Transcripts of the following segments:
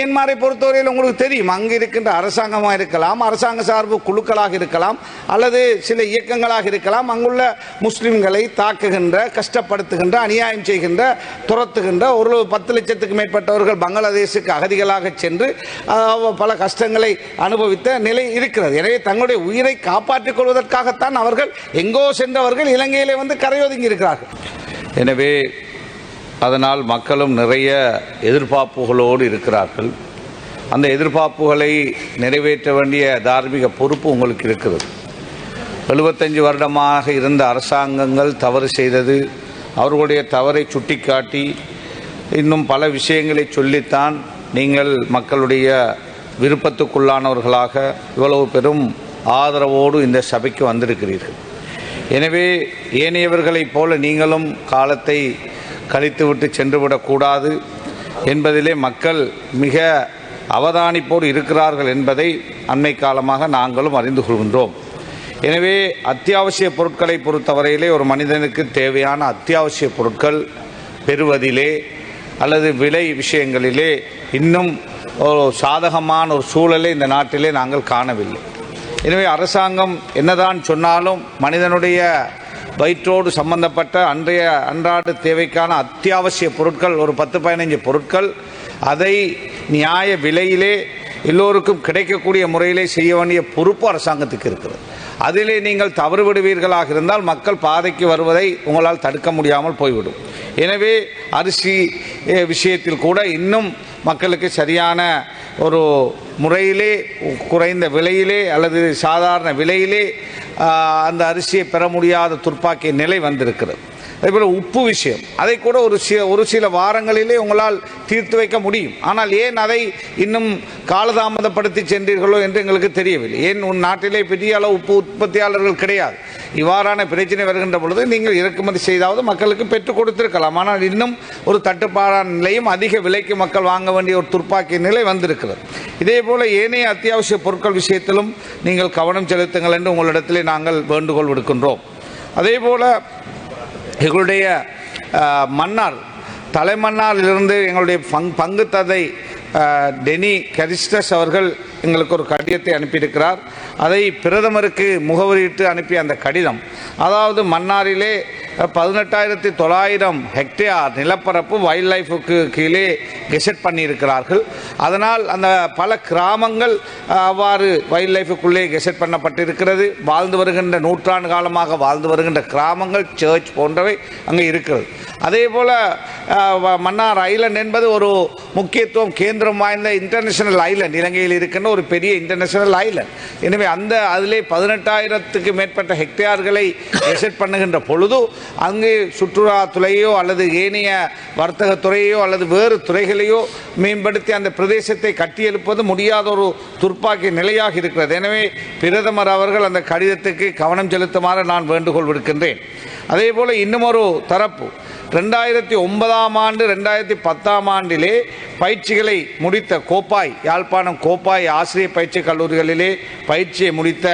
மியான்மரை பொறுத்தவரையில் உங்களுக்கு தெரியும், அங்கு இருக்கின்ற அரசாங்கமாக இருக்கலாம், அரசாங்க சார்பு குழுக்களாக இருக்கலாம், அல்லது சில இயக்கங்களாக இருக்கலாம், அங்குள்ள முஸ்லிம்களை தாக்குகின்ற, கஷ்டப்படுத்துகின்ற, அநியாயம் செய்கின்ற, துரத்துகின்ற ஒரு 10 லட்சத்துக்கு மேற்பட்டவர்கள் பங்களாதேஷுக்கு அகதிகளாக சென்று பல கஷ்டங்களை அனுபவித்த நிலை இருக்கிறது. எனவே தங்களுடைய உயிரை காப்பாற்றிக் கொள்வதற்காகத்தான் அவர்கள் எங்கோ சென்றவர்கள் இலங்கையிலே வந்து கரையொதுங்கி இருக்கிறார்கள். எனவே அதனால் மக்களும் நிறைய எதிர்பார்ப்புகளோடு இருக்கிறார்கள். அந்த எதிர்பார்ப்புகளை நிறைவேற்ற வேண்டிய தார்மீக பொறுப்பு உங்களுக்கு இருக்கிறது. 75 வருடமாக இருந்த அரசாங்கங்கள் தவறு செய்தது, அவர்களுடைய தவறை சுட்டிக்காட்டி இன்னும் பல விஷயங்களை சொல்லித்தான் நீங்கள் மக்களுடைய விருப்பத்துக்குள்ளானவர்களாக இவ்வளவு பெரும் ஆதரவோடு இந்த சபைக்கு வந்திருக்கிறீர்கள். எனவே ஏனையவர்களைப் போல நீங்களும் காலத்தை கழித்துவிட்டு சென்றுவிடக்கூடாது என்பதிலே மக்கள் மிக அவதானிப்போடு இருக்கிறார்கள் என்பதை அண்மை காலமாக நாங்களும் அறிந்து கொள்கின்றோம். எனவே அத்தியாவசிய பொருட்களை பொறுத்தவரையிலே ஒரு மனிதனுக்கு தேவையான அத்தியாவசிய பொருட்கள் பெறுவதிலே அல்லது விலை விஷயங்களிலே இன்னும் ஒரு சாதகமான ஒரு சூழலை இந்த நாட்டிலே நாங்கள் காணவில்லை. எனவே அரசாங்கம் என்னதான் சொன்னாலும் மனிதனுடைய வயிற்றோடு சம்பந்தப்பட்ட அன்றாட தேவைக்கான அத்தியாவசிய பொருட்கள் ஒரு 10-15 பொருட்கள் அதை நியாய விலையிலே எல்லோருக்கும் கிடைக்கக்கூடிய முறையிலே செய்ய வேண்டிய பொறுப்பு அரசாங்கத்துக்கு இருக்கிறது. அதிலே நீங்கள் தவறு விடுவீர்களாக இருந்தால் மக்கள் பாதைக்கு வருவதை உங்களால் தடுக்க முடியாமல் போய்விடும். எனவே அரிசி விஷயத்தில் கூட இன்னும் மக்களுக்கு சரியான ஒரு முறையிலே குறைந்த விலையிலே அல்லது சாதாரண விலையிலே அந்த அரிசியை பெற முடியாத துர்ப்பாக்கிய நிலை வந்திருக்கிறது. அதேபோல் உப்பு விஷயம், அதை கூட ஒரு சில வாரங்களிலே உங்களால் தீர்த்து வைக்க முடியும். ஆனால் ஏன் அதை இன்னும் காலதாமதப்படுத்தி சென்றீர்களோ என்று எங்களுக்கு தெரியவில்லை. ஏன் உன் நாட்டிலே பெரிய அளவு உப்பு உற்பத்தியாளர்கள் கிடையாது. இவ்வாறான பிரச்சனை வருகின்ற பொழுது நீங்கள் இறக்குமதி செய்தாவது மக்களுக்கு பெற்றுக் கொடுத்திருக்கலாம். ஆனால் இன்னும் ஒரு தட்டுப்பாடான நிலையும் அதிக விலைக்கு மக்கள் வாங்க வேண்டிய ஒரு துர்ப்பாக்கிய நிலை வந்திருக்கிறது. இதே போல ஏனைய அத்தியாவசிய பொருட்கள் விஷயத்திலும் நீங்கள் கவனம் செலுத்துங்கள் என்று உங்களிடத்திலே நாங்கள் வேண்டுகோள் விடுக்கின்றோம். அதே போல எங்களுடைய மன்னார் தலைமன்னாரிலிருந்து எங்களுடைய பங்கு தந்தை டெனி கரிஸ்டஸ் அவர்கள் எங்களுக்கு ஒரு கடிதத்தை அனுப்பியிருக்கிறார். அதை பிரதமருக்கு முகவரியிட்டு அனுப்பிய அந்த கடிதம், அதாவது மன்னாரிலே 18,900 ஹெக்டேர் நிலப்பரப்பு வைல்ட் லைஃபுக்கு கீழே கெசட் பண்ணியிருக்கிறார்கள். அதனால் அந்த பல கிராமங்கள் அவ்வாறு வைல்ட் லைஃபுக்குள்ளே கெசட் பண்ணப்பட்டிருக்கிறது. வாழ்ந்து வருகின்ற நூற்றாண்டு காலமாக வாழ்ந்து வருகின்ற கிராமங்கள், சர்ச் போன்றவை அங்கே இருக்கிறது. அதே போல் மன்னார் ஐலண்ட் என்பது ஒரு முக்கியத்துவம் கேந்திரம் வாய்ந்த இன்டர்நேஷனல் ஐலண்ட், இலங்கையில் இருக்கின்ற ஒரு பெரிய இன்டர்நேஷனல் ஐலண்ட். எனவே அதிலே 18,000க்கு மேற்பட்ட ஹெக்டேர்களை கெசட் பண்ணுகின்ற பொழுது அங்கு சுற்றுலாத்துறையோ அல்லது ஏனைய வர்த்தகத்துறையோ அல்லது வேறு துறைகளையோ மேம்படுத்தி அந்த பிரதேசத்தை கட்டியெழுப்பது முடியாத ஒரு துர்ப்பாக்கிய நிலையாக இருக்கிறது. எனவே பிரதமர் அவர்கள் அந்த கடிதத்துக்கு கவனம் செலுத்துமாறு நான் வேண்டுகோள் விடுக்கின்றேன். அதே போல் இன்னும் ஒரு தரப்பு 2009ஆம் ஆண்டு 2010ஆம் ஆண்டிலே பயிற்சிகளை முடித்த கோப்பாய், யாழ்ப்பாணம் கோப்பாய் ஆசிரியர் பயிற்சி கல்லூரிகளிலே பயிற்சியை முடித்த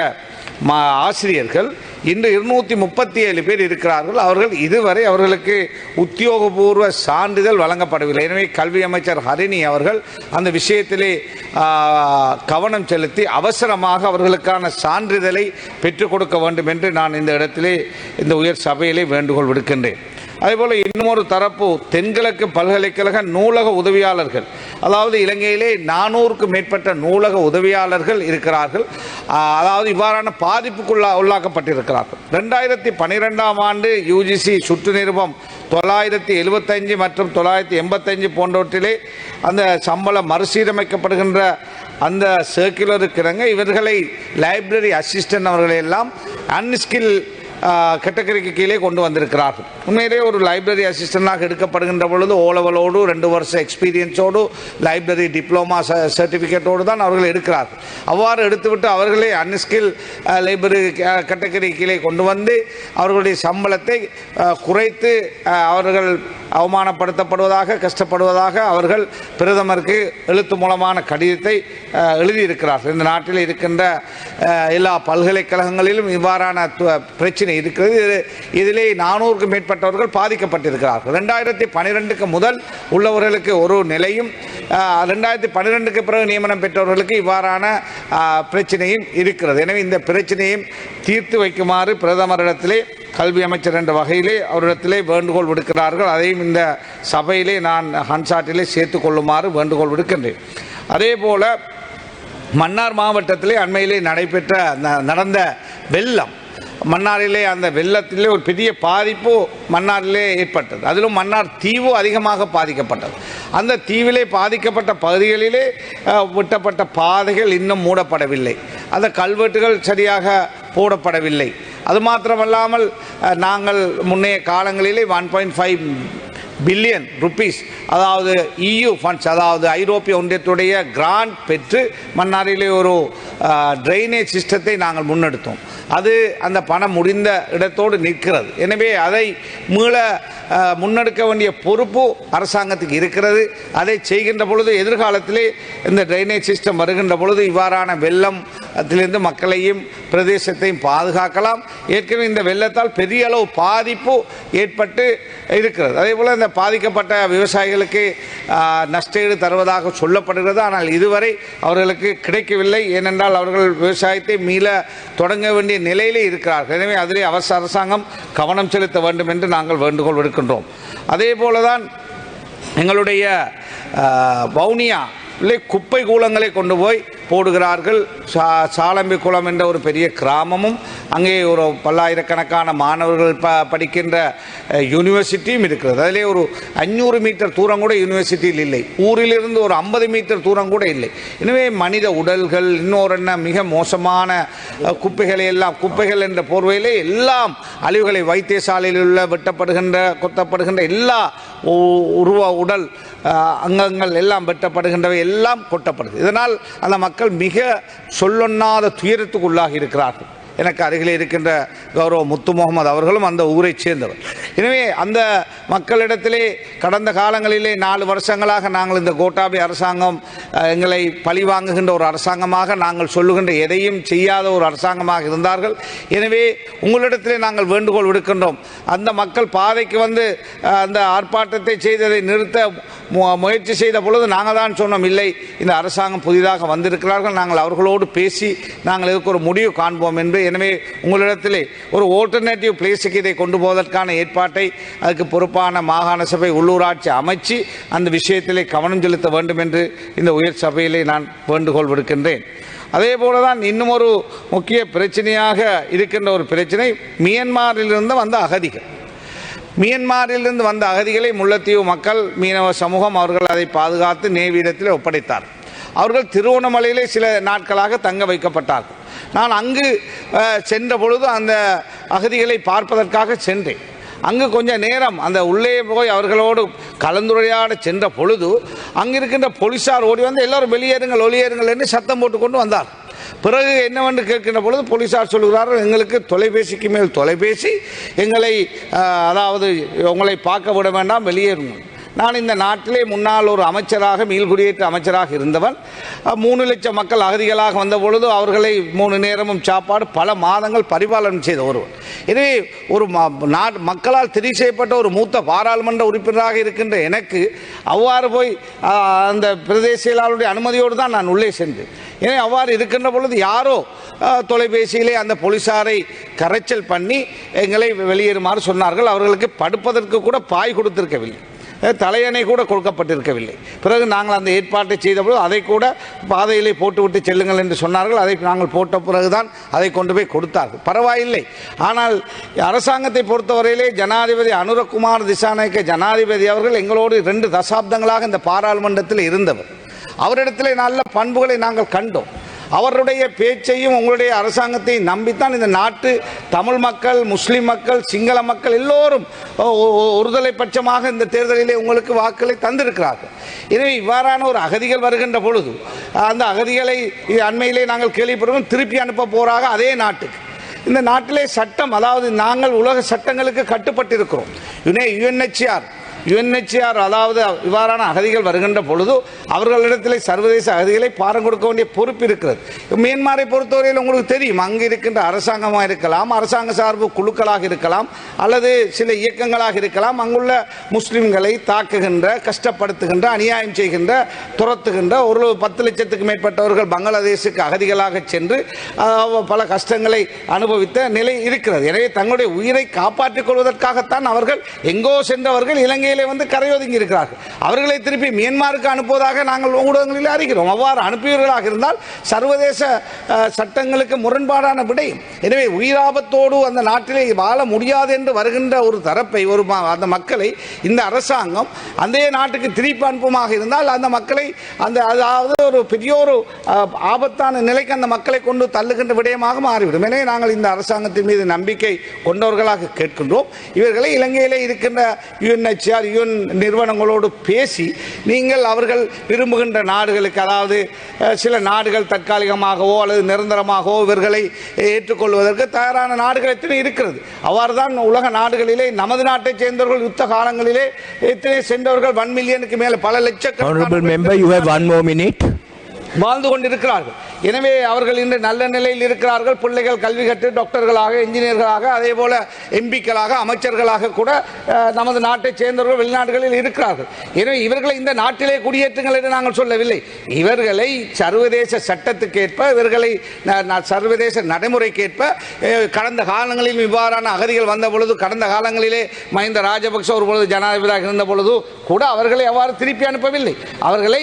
ஆசிரியர்கள் இன்று 237 பேர் இருக்கிறார்கள். அவர்கள் இதுவரை அவர்களுக்கு உத்தியோகபூர்வ சான்றிதழ் வழங்கப்படவில்லை. எனவே கல்வி அமைச்சர் ஹரிணி அவர்கள் அந்த விஷயத்திலே கவனம் செலுத்தி அவசரமாக அவர்களுக்கான சான்றிதழை பெற்றுக் கொடுக்க வேண்டும் என்று நான் இந்த இடத்திலே இந்த உயர் சபையிலே வேண்டுகோள் விடுக்கின்றேன். அதேபோல் இன்னொரு தரப்பு தென்கிழக்கு பல்கலைக்கழக நூலக உதவியாளர்கள், அதாவது இலங்கையிலே 400க்கு மேற்பட்ட நூலக உதவியாளர்கள் இருக்கிறார்கள். அதாவது இவ்வாறான பாதிப்புக்குள்ளா உள்ளாக்கப்பட்டிருக்கிறார்கள். 2012ஆம் ஆண்டு யுஜிசி சுற்று நிருபம் 975 மற்றும் 985 போன்றவற்றிலே அந்த சம்பளம் மறுசீரமைக்கப்படுகின்ற அந்த சர்க்குலருக்கு இறங்க இவர்களை லைப்ரரி அசிஸ்டன்ட் அவர்களை எல்லாம் அன்ஸ்கில் கேட்டகரிக்கு கீழே கொண்டு வந்திருக்கிறார்கள். உண்மையிலே ஒரு லைப்ரரி அசிஸ்டண்டாக எடுக்கப்படுகின்ற பொழுது ஓலவலோடு 2 வருஷ எக்ஸ்பீரியன்ஸோடு லைப்ரரி டிப்ளமா சர்டிஃபிகேட்டோடு தான் அவர்கள் எடுக்கிறார்கள். அவ்வாறு எடுத்துவிட்டு அவர்களே அன்ஸ்கில் லைப்ரரி கேட்டகரி கீழே கொண்டு வந்து அவர்களுடைய சம்பளத்தை குறைத்து அவர்கள் அவமானப்படுத்தப்படுவதாக கஷ்டப்படுவதாக அவர்கள் பிரதமருக்கு எழுத்து மூலமான கடிதத்தை எழுதியிருக்கிறார்கள். இந்த நாட்டில் இருக்கின்ற எல்லா பல்கலைக்கழகங்களிலும் இவ்வாறான பிரச்சனை இருக்கிறது. இதிலே 400க்கும் மேற்பட்டவர்கள் பாதிக்கப்பட்டிருக்கிறார்கள். 2012க்கு முதல் உள்ளவர்களுக்கு ஒரு நிலையும் 2012க்கு பிறகு நியமனம் பெற்றவர்களுக்கு இவ்வாறான பிரச்சனையும் இருக்கிறது. எனவே இந்த பிரச்சனையும் தீர்த்து வைக்குமாறு பிரதமரிடத்திலே கல்வி அமைச்சர் என்ற வகையிலே அவரிடத்திலே வேண்டுகோள் விடுக்கிறார்கள். அதையும் இந்த சபையிலே நான் ஹன்சாட்டிலே சேர்த்துக் கொள்ளுமாறு வேண்டுகோள் விடுக்கின்றேன். அதே போல மன்னார் மாவட்டத்திலே அண்மையிலே நடந்த வெள்ளம், மன்னாரிலே அந்த வெள்ளத்திலே ஒரு பெரிய பாதிப்பு மன்னாரிலே ஏற்பட்டது. அதிலும் மன்னார் தீவு அதிகமாக பாதிக்கப்பட்டது. அந்த தீவிலே பாதிக்கப்பட்ட பகுதிகளிலே வெட்டப்பட்ட பாதைகள் இன்னும் மூடப்படவில்லை. அந்த கல்வெட்டுகள் சரியாக போடப்படவில்லை. அது மாத்திரமல்லாமல் நாங்கள் முன்னைய காலங்களிலே 1.5 பில்லியன் ருப்பீஸ், அதாவது EU ஃபண்ட்ஸ், அதாவது ஐரோப்பிய ஒன்றியத்துடைய கிராண்ட் பெற்று மன்னாரிலே ஒரு ட்ரைனேஜ் சிஸ்டத்தை நாங்கள் முன்னெடுத்தோம். அது அந்த பணம் முடிந்த இடத்தோடு நிற்கிறது. எனவே அதை மீள முன்னெடுக்க வேண்டிய பொறுப்பு அரசாங்கத்துக்கு இருக்கிறது. அதை செய்கின்ற பொழுது எதிர்காலத்திலே இந்த ட்ரைனேஜ் சிஸ்டம் வருகின்ற பொழுது இவ்வாறான வெள்ளத்திலிருந்து மக்களையும் பிரதேசத்தையும் பாதுகாக்கலாம். ஏற்கனவே இந்த வெள்ளத்தால் பெரிய அளவு பாதிப்பு ஏற்பட்டு இருக்கிறது. அதே போல் இந்த பாதிக்கப்பட்ட விவசாயிகளுக்கு நஷ்டஈடு தருவதாக சொல்லப்படுகிறது. ஆனால் இதுவரை அவர்களுக்கு கிடைக்கவில்லை. ஏனென்றால் அவர்கள் விவசாயத்தை மீள தொடங்க வேண்டிய நிலையிலே இருக்கிறார்கள். எனவே அதிலே அரசாங்கம் கவனம் செலுத்த வேண்டும் என்று நாங்கள் வேண்டுகோள் விடுக்கின்றோம். அதே போலதான் எங்களுடைய வவுனியா குப்பை கூலங்களை கொண்டு போய் போடுகிறார்கள். சாலம்பி குளம் என்ற ஒரு பெரிய கிராமமும் அங்கே ஒரு பல்லாயிரக்கணக்கான மாணவர்கள் படிக்கின்ற யூனிவர்சிட்டியும் இருக்கிறது. அதிலே ஒரு 500 மீட்டர் தூரம் கூட யூனிவர்சிட்டியில் இல்லை. ஊரிலிருந்து ஒரு 50 மீட்டர் தூரம் கூட இல்லை. எனவே மனித உடல்கள், இன்னொரு மிக மோசமான குப்பைகளை எல்லாம், குப்பைகள் என்ற போர்வையிலே எல்லாம் அழிவுகளை, வைத்தியசாலையில் உள்ள வெட்டப்படுகின்ற கொத்தப்படுகின்ற எல்லா உடல் அங்கங்கள் எல்லாம் வெட்டப்படுகின்றவை எல்லாம் கொட்டப்படுது. இதனால் அந்த மக்கள் மிக சொல்லொண்ணாத துயரத்துக்கு உள்ளாகி இருக்கிறார்கள். எனக்கு அருகிலே இருக்கின்ற கௌரவ முத்து முகமது அவர்களும் அந்த ஊரை சேர்ந்தவர். எனவே அந்த மக்களிடத்திலே கடந்த காலங்களிலே 4 வருஷங்களாக நாங்கள் இந்த கோட்டாபே அரசாங்கம் எங்களை பழி வாங்குகின்ற ஒரு அரசாங்கமாக, நாங்கள் சொல்லுகின்ற எதையும் செய்யாத ஒரு அரசாங்கமாக இருந்தார்கள். எனவே உங்களிடத்திலே நாங்கள் வேண்டுகோள் விடுக்கின்றோம். அந்த மக்கள் பாதைக்கு வந்து அந்த ஆர்ப்பாட்டத்தை செய்ததை நிறுத்த முயற்சி செய்த பொழுது நாங்கள் தான் சொன்னோம், இல்லை, இந்த அரசாங்கம் புதிதாக வந்திருக்கிறார்கள், நாங்கள் அவர்களோடு பேசி நாங்கள் இதுக்கு ஒரு முடிவு காண்போம் என்று. எனவே உங்களிடத்திலே ஒரு ஆல்டர்னேட்டிவ் பிளேஸுக்கு இதை கொண்டு போவதற்கான ஏற்பாட்டை அதுக்கு பொறுப்பான மாகாண சபை, உள்ளூராட்சி அமைச்சு அந்த விஷயத்திலே கவனம் செலுத்த வேண்டும் என்று இந்த உயர் சபையிலே நான் வேண்டுகோள் விடுக்கின்றேன். அதே போலதான் இன்னும் ஒரு முக்கிய பிரச்சனையாக இருக்கின்ற ஒரு பிரச்சனை மியன்மாரிலிருந்து வந்த அகதிகள். மியன்மாரிலிருந்து வந்த அகதிகளை முல்லைத்தீவு மக்கள், மீனவ சமூகம் அவர்கள் அதை பாதுகாத்து நேவியிடத்தில் ஒப்படைத்தார். அவர்கள் திருவோணமலையிலே சில நாட்களாக தங்க வைக்கப்பட்டார்கள். நான் அங்கு சென்ற பொழுது அந்த அகதிகளை பார்ப்பதற்காக சென்றேன். அங்கு கொஞ்சம் நேரம் அந்த உள்ளே போய் அவர்களோடு கலந்துரையாட சென்ற பொழுது அங்கிருக்கின்ற போலீசார் ஓடி வந்து எல்லாரும் வெளியேறுங்கள் ஒளியேறுங்கள் என்று சத்தம் போட்டுக்கொண்டு வந்தார். பிறகு என்னவென்று கேட்கின்ற பொழுது போலீசார் சொல்கிறார்கள், எங்களுக்கு தொலைபேசிக்கு மேல் தொலைபேசி, எங்களை அதாவது உங்களை பார்க்க விட வேண்டாம், வெளியேறுங்கள். நான் இந்த நாட்டிலே முன்னால் ஒரு அமைச்சராக, மீள்குடியேற்ற அமைச்சராக இருந்தவன். 3 லட்சம் மக்கள் அகதிகளாக வந்த பொழுது அவர்களை 3 நேரமும் சாப்பாடு பல மாதங்கள் பரிபாலனம் செய்த ஒருவர். எனவே ஒரு மக்களால் தெரிவு செய்யப்பட்ட ஒரு மூத்த பாராளுமன்ற உறுப்பினராக இருக்கின்ற எனக்கு அவ்வாறு போய் அந்த பிரதேச செயலாளருடைய அனுமதியோடு தான் நான் உள்ளே சென்றேன். எனவே அவ்வாறு இருக்கின்ற பொழுது யாரோ தொலைபேசியிலே அந்த போலீசாரை கரைச்சல் பண்ணி எங்களை வெளியேறுமாறு சொன்னார்கள். அவர்களுக்கு படுப்பதற்கு கூட பாய் கொடுத்திருக்கவில்லை, தலையணை கூட கொடுக்கப்பட்டிருக்கவில்லை. பிறகு நாங்கள் அந்த ஏற்பாட்டை செய்தபோது அதை கூட பாதையிலே போட்டுவிட்டு செல்லுங்கள் என்று சொன்னார்கள். அதை நாங்கள் போட்ட பிறகுதான் அதை கொண்டு போய் கொடுத்தார்கள். பரவாயில்லை. ஆனால் அரசாங்கத்தை பொறுத்தவரையிலே ஜனாதிபதி அனுரகுமார் திசாநாயக்க ஜனாதிபதி அவர்கள் எங்களோடு 2 தசாப்தங்களாக இந்த பாராளுமன்றத்தில் இருந்தவர். அவரிடத்திலே நல்ல பண்புகளை நாங்கள் கண்டோம். அவருடைய பேச்சையும் உங்களுடைய அரசாங்கத்தையும் நம்பித்தான் இந்த நாட்டு தமிழ் மக்கள், முஸ்லிம் மக்கள், சிங்கள மக்கள் எல்லோரும் ஒருதலை பட்சமாக இந்த தேர்தலிலே உங்களுக்கு வாக்குகளை தந்திருக்கிறார்கள். எனவே இவ்வாறான ஒரு அகதிகள் வருகின்ற பொழுது அந்த அகதிகளை அண்மையிலே நாங்கள் கேள்விப்படுவோம் திருப்பி அனுப்ப போறாங்க அதே நாட்டுக்கு. இந்த நாட்டிலே சட்டம், அதாவது நாங்கள் உலக சட்டங்களுக்கு கட்டுப்பட்டிருக்கிறோம். UNHCR UNHCR அதாவது இவ்வாறான அகதிகள் வருகின்ற பொழுது அவர்களிடத்தில் சர்வதேச அகதிகளை பாரம் கொடுக்க வேண்டிய பொறுப்பு இருக்கிறது. மியான்மரை பொறுத்தவரையில் உங்களுக்கு தெரியும், அங்கு இருக்கின்ற அரசாங்கமாக இருக்கலாம், அரசாங்க சார்பு குழுக்களாக இருக்கலாம், அல்லது சில இயக்கங்களாக இருக்கலாம், அங்குள்ள முஸ்லிம்களை தாக்குகின்ற, கஷ்டப்படுத்துகின்ற, அநியாயம் செய்கின்ற, துரத்துகின்ற ஒரு 10 லட்சத்துக்கு மேற்பட்டவர்கள் பங்களாதேஷுக்கு அகதிகளாக சென்று பல கஷ்டங்களை அனுபவித்த நிலை இருக்கிறது. எனவே தங்களுடைய உயிரை காப்பாற்றிக் கொள்வதற்காகத்தான் அவர்கள் எங்கோ சென்றவர்கள் இலங்கையிலே வந்து கரையொதுங்கி இருக்கிறார்கள். அவர்களை திருப்பி மியான்மருக்கு அனுப்புவதாக நாங்கள் ஊடகங்களில் அறிகிறோம். அவ்வாறு அனுப்பியவர்களாக இருந்தால் சர்வதேச சட்டங்களுக்கு முரண்பாடான விடை. எனவே உயிராபத்தோடு அந்த நாட்டிலே வாழ முடியாது என்று வருகின்ற ஒரு தரப்பை அந்த மக்களை இந்த அரசாங்கம் அந்த நாட்டுக்கு திருப்பி அனுப்புமாக இருந்தால் அந்த மக்களை அதாவது ஒரு பெரிய ஒரு ஆபத்தான நிலைக்கு அந்த மக்களை கொண்டு தள்ளுகின்ற விடயமாக மாறிவிடும். எனவே நாங்கள் இந்த அரசாங்கத்தின் மீது நம்பிக்கை கொண்டவர்களாக கேட்கின்றோம். இவர்களை இலங்கையிலே இருக்கின்ற UNHCR UN நிறுவனங்களோடு பேசி நீங்கள் அவர்கள் விரும்புகின்ற நாடுகளுக்கு, அதாவது சில நாடுகள் தற்காலிகமாகவோ அல்லது நிரந்தரமாகவோ இவர்களை ஏற்றுக்கொள்வதற்கு தயாரான நாடுகள் எத்தனை இருக்கிறது. அவ்வாறு தான் உலக நாடுகளிலே நமது நாட்டை சேர்ந்தவர்கள் யுத்த காலங்களிலே எத்தனை சென்றவர்கள் 1 மில்லியனுக்கு மேலே பல லட்சக்கணக்கான வாழ்ந்து கொண்டிருக்கிறார்கள். எனவே அவர்கள் இன்று நல்ல நிலையில் இருக்கிறார்கள். பிள்ளைகள் கல்வி கற்று டாக்டர்களாக, இன்ஜினியர்களாக, அதே போல எம்பிக்களாக, அமைச்சர்களாக கூட நமது நாட்டை சேர்ந்தவர்கள் வெளிநாடுகளில் இருக்கிறார்கள். எனவே இவர்களை இந்த நாட்டிலே குடியேற்றுங்கள் என்று நாங்கள் சொல்லவில்லை. இவர்களை சர்வதேச சட்டத்துக்கேற்ப, இவர்களை சர்வதேச நடைமுறைக்கேற்ப கடந்த காலங்களில் இவ்வாறான அகதிகள் வந்த பொழுது, கடந்த காலங்களிலே மஹிந்த ராஜபக்ஷ ஒரு பொழுது ஜனாதிபதியாக இருந்த பொழுது கூட அவர்களை அவ்வாறு திருப்பி அனுப்பவில்லை. அவர்களை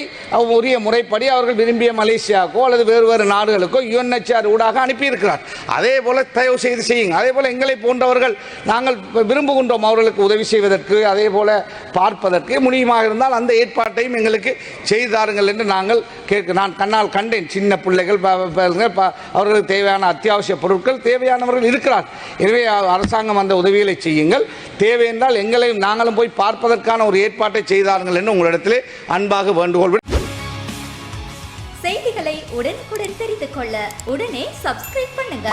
உரிய முறைப்படி அவர்கள் விரும்பிய மலேசியாவுக்கோ அல்லது வேறு நாடுகளுக்கோ UNHCR ஊடாக அனுப்பியிருக்கிறார். அதே போல தயவு செய்து செய்யுங்க. அதே போல எங்களை போன்றவர்கள் நாங்கள் விரும்புகின்றோம் அவர்களுக்கு உதவி செய்வதற்கு, அதே போல பார்ப்பதற்கு முடியுமாக இருந்தால் அந்த ஏற்பாட்டையும் எங்களுக்கு செய்தாருங்கள் என்று நாங்கள் நான் கண்ணால் கண்டேன். சின்ன பிள்ளைகள், அவர்களுக்கு தேவையான அத்தியாவசிய பொருட்கள் தேவையானவர்கள் இருக்கிறார். எனவே அரசாங்கம் அந்த உதவிகளை செய்யுங்கள். தேவை என்றால் எங்களையும் நாங்களும் போய் பார்ப்பதற்கான ஒரு ஏற்பாட்டை செய்தார்கள் என்று உங்களிடத்திலே அன்பாக வேண்டுகோள். செய்திகளை உடனுக்குடன் தெரிந்து கொள்ள உடனே சப்ஸ்கிரைப் பண்ணுங்க.